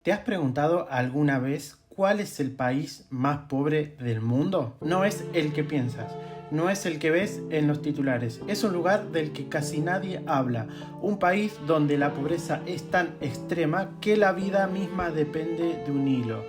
¿Te has preguntado alguna vez cuál es el país más pobre del mundo? No es el que piensas, no es el que ves en los titulares, es un lugar del que casi nadie habla, un país donde la pobreza es tan extrema que la vida misma depende de un hilo.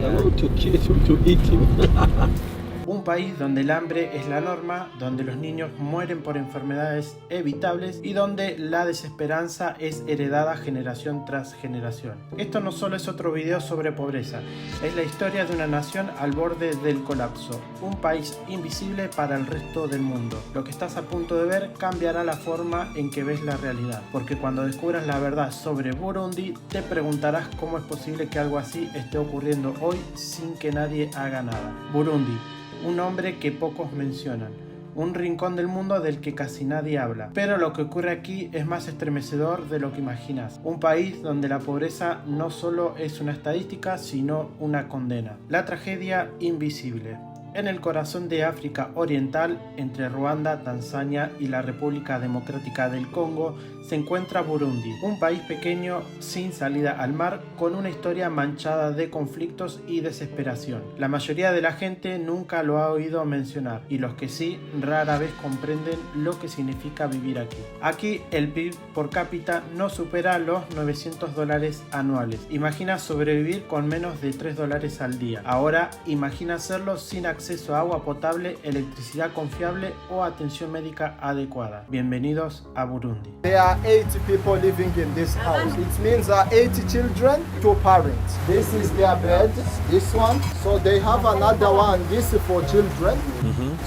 Un país donde el hambre es la norma, donde los niños mueren por enfermedades evitables y donde la desesperanza es heredada generación tras generación. Esto no solo es otro video sobre pobreza, es la historia de una nación al borde del colapso, un país invisible para el resto del mundo. Lo que estás a punto de ver cambiará la forma en que ves la realidad, porque cuando descubras la verdad sobre Burundi, te preguntarás cómo es posible que algo así esté ocurriendo hoy sin que nadie haga nada. Burundi, un nombre que pocos mencionan, un rincón del mundo del que casi nadie habla. Pero lo que ocurre aquí es más estremecedor de lo que imaginas. Un país donde la pobreza no solo es una estadística, sino una condena. La tragedia invisible. En el corazón de África Oriental, entre Ruanda, Tanzania y la República Democrática del Congo, se encuentra Burundi, un país pequeño sin salida al mar, con una historia manchada de conflictos y desesperación. La mayoría de la gente nunca lo ha oído mencionar, y los que sí, rara vez comprenden lo que significa vivir aquí. Aquí el PIB por cápita no supera los $900 anuales. Imagina sobrevivir con menos de $3 al día. Ahora imagina hacerlo sin acceso a agua potable, electricidad confiable o atención médica adecuada. Bienvenidos a Burundi. There are 80 people living in this house. It means 80 children, 2 parents. This is their bed, this one. So they have another one, this is for children.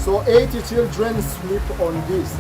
So 80 children sleep on this.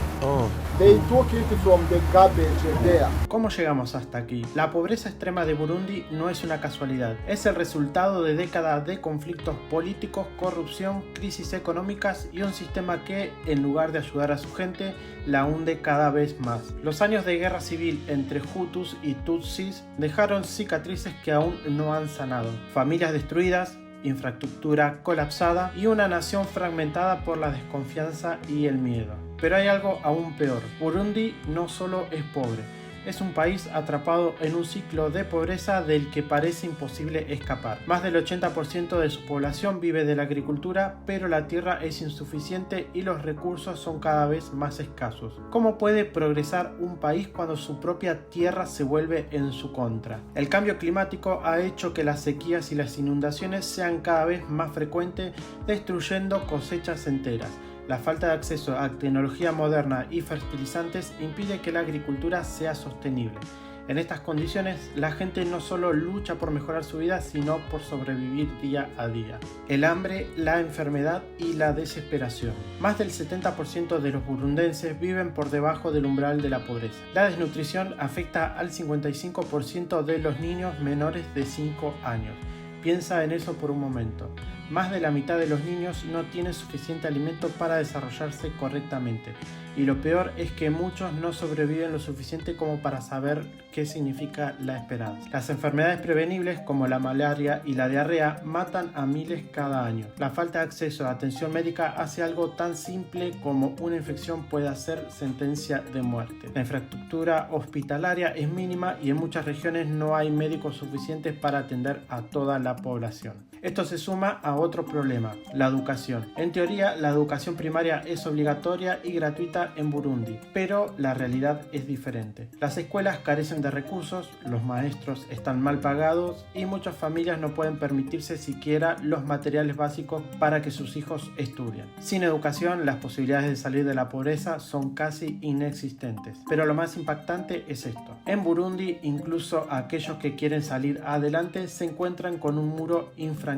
They took it from the garbage there. ¿Cómo llegamos hasta aquí? La pobreza extrema de Burundi no es una casualidad. Es el resultado de décadas de conflictos políticos, corrupción, crisis económicas y un sistema que, en lugar de ayudar a su gente, la hunde cada vez más. Los años de guerra civil entre Hutus y Tutsis dejaron cicatrices que aún no han sanado. Familias destruidas, infraestructura colapsada y una nación fragmentada por la desconfianza y el miedo. Pero hay algo aún peor. Burundi no solo es pobre, es un país atrapado en un ciclo de pobreza del que parece imposible escapar. Más del 80% de su población vive de la agricultura, pero la tierra es insuficiente y los recursos son cada vez más escasos. ¿Cómo puede progresar un país cuando su propia tierra se vuelve en su contra? El cambio climático ha hecho que las sequías y las inundaciones sean cada vez más frecuentes, destruyendo cosechas enteras. La falta de acceso a tecnología moderna y fertilizantes impide que la agricultura sea sostenible. En estas condiciones, la gente no solo lucha por mejorar su vida, sino por sobrevivir día a día. El hambre, la enfermedad y la desesperación. Más del 70% de los burundenses viven por debajo del umbral de la pobreza. La desnutrición afecta al 55% de los niños menores de 5 años. Piensa en eso por un momento. Más de la mitad de los niños no tienen suficiente alimento para desarrollarse correctamente. Y lo peor es que muchos no sobreviven lo suficiente como para saber qué significa la esperanza. Las enfermedades prevenibles como la malaria y la diarrea matan a miles cada año. La falta de acceso a atención médica hace algo tan simple como una infección puede ser sentencia de muerte. La infraestructura hospitalaria es mínima y en muchas regiones no hay médicos suficientes para atender a toda la población. Esto se suma a otro problema, la educación. En teoría, la educación primaria es obligatoria y gratuita en Burundi, pero la realidad es diferente. Las escuelas carecen de recursos, los maestros están mal pagados y muchas familias no pueden permitirse siquiera los materiales básicos para que sus hijos estudien. Sin educación, las posibilidades de salir de la pobreza son casi inexistentes. Pero lo más impactante es esto. En Burundi, incluso aquellos que quieren salir adelante se encuentran con un muro infranqueable.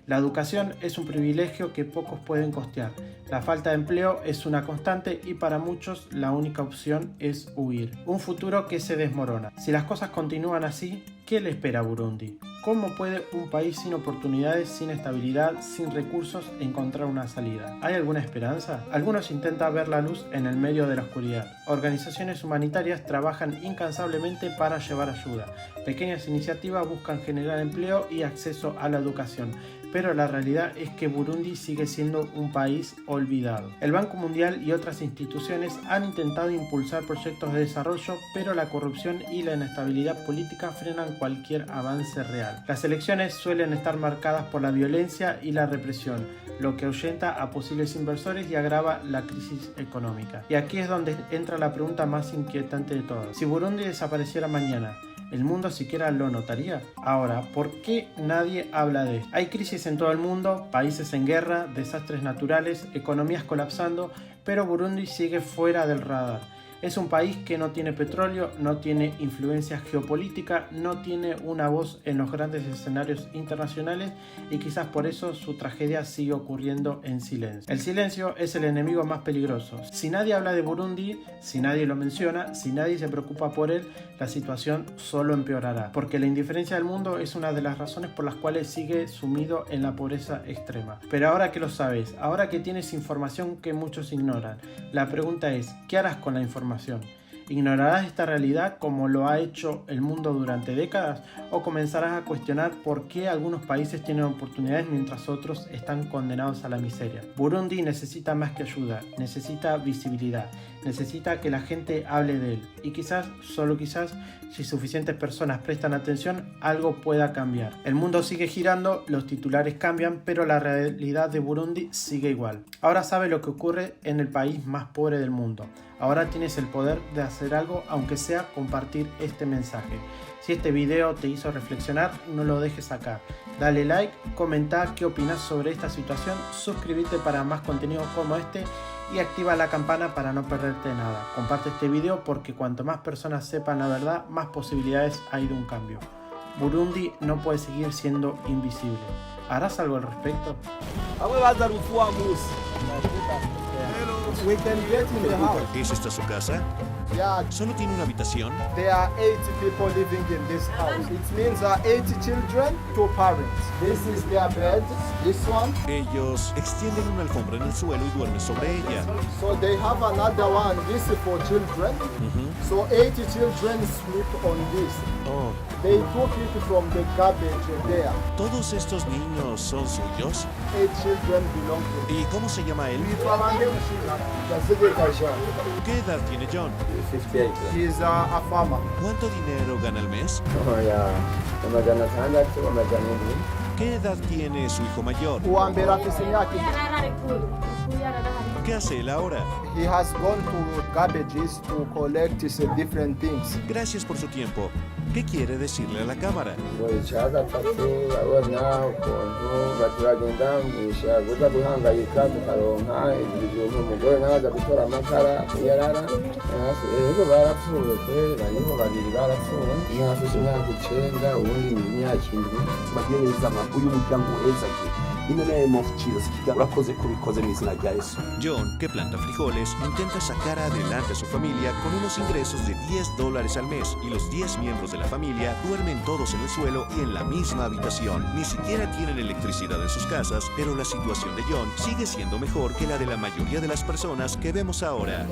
La educación es un privilegio que pocos pueden costear. La falta de empleo es una constante y para muchos la única opción es huir. Un futuro que se desmorona. Si las cosas continúan así, ¿qué le espera a Burundi? ¿Cómo puede un país sin oportunidades, sin estabilidad, sin recursos encontrar una salida? ¿Hay alguna esperanza? Algunos intentan ver la luz en el medio de la oscuridad. Organizaciones humanitarias trabajan incansablemente para llevar ayuda, Pequeñas iniciativas buscan generar empleo y acceso a la educación, pero la realidad es que Burundi sigue siendo un país olvidado. El Banco Mundial y otras instituciones han intentado impulsar proyectos de desarrollo, pero la corrupción y la inestabilidad política frenan cualquier avance real. Las elecciones suelen estar marcadas por la violencia y la represión, lo que ahuyenta a posibles inversores y agrava la crisis económica. Y aquí es donde entra la pregunta más inquietante de todas. Si Burundi desapareciera mañana, ¿el mundo siquiera lo notaría? Ahora, ¿por qué nadie habla de esto? Hay crisis en todo el mundo, países en guerra, desastres naturales, economías colapsando, pero Burundi sigue fuera del radar. Es un país que no tiene petróleo, no tiene influencia geopolítica, no tiene una voz en los grandes escenarios internacionales y quizás por eso su tragedia sigue ocurriendo en silencio. El silencio es el enemigo más peligroso. Si nadie habla de Burundi, si nadie lo menciona, si nadie se preocupa por él, la situación solo empeorará. Porque la indiferencia del mundo es una de las razones por las cuales sigue sumido en la pobreza extrema. Pero ahora que lo sabes, ahora que tienes información que muchos ignoran, la pregunta es, ¿qué harás con la información? ¿Ignorarás esta realidad como lo ha hecho el mundo durante décadas? ¿O comenzarás a cuestionar por qué algunos países tienen oportunidades mientras otros están condenados a la miseria? Burundi necesita más que ayuda, necesita visibilidad, necesita que la gente hable de él. Y quizás, solo quizás, si suficientes personas prestan atención, algo pueda cambiar. El mundo sigue girando, los titulares cambian, pero la realidad de Burundi sigue igual. Ahora sabes lo que ocurre en el país más pobre del mundo. Ahora tienes el poder de hacer algo, aunque sea compartir este mensaje. Si este video te hizo reflexionar, no lo dejes acá. Dale like, comenta qué opinas sobre esta situación, suscríbete para más contenido como este y activa la campana para no perderte nada. Comparte este video porque cuanto más personas sepan la verdad, más posibilidades hay de un cambio. Burundi no puede seguir siendo invisible. ¿Harás algo al respecto? We can get in the house. ¿Es esta su casa? Yeah, ¿Solo tiene una habitación? there are 8 people living in this house. It means 8 children, 2 parents. This is their bed, this one. Ellos extienden una alfombra en el suelo y duermen sobre ella. So they have another one, this is for children. So 8 children sleep on this. Oh, They took it from the garbage there. ¿todos estos niños son suyos? 8 children belong to ¿Y cómo se llama él? ¿Qué edad tiene John? 58. He is a farmer. ¿Cuánto dinero gana al mes? Amajana atandatu, amajana indwi. ¿Qué edad tiene su hijo mayor? Uwambere afise imyaka ¿Qué hace él ahora? He has gone to garbages to collect different things. Gracias por su tiempo. ¿Qué quiere decirle a la cámara? Ngo icaza atatu abona ukuntu baturagenda mwisha buza guhangayika tukaronka ibintu umugore naza gutora amakara yarara rero barapfuye pe bariho babiri barapfuye nkafise imyaka 9 ubundi imyaka 7 bagereza amakuru y'umuryango uhezaje in the name of Jesus urakoze kubikoze mu izina rya Yesu. John, que planta frijoles, intenta sacar adelante a su familia con unos ingresos de $10 al mes y los 10 miembros de la familia duermen todos en el suelo y en la misma habitación. Ni siquiera tienen electricidad en sus casas, pero la situación de John sigue siendo mejor que la de la mayoría de las personas que vemos ahora.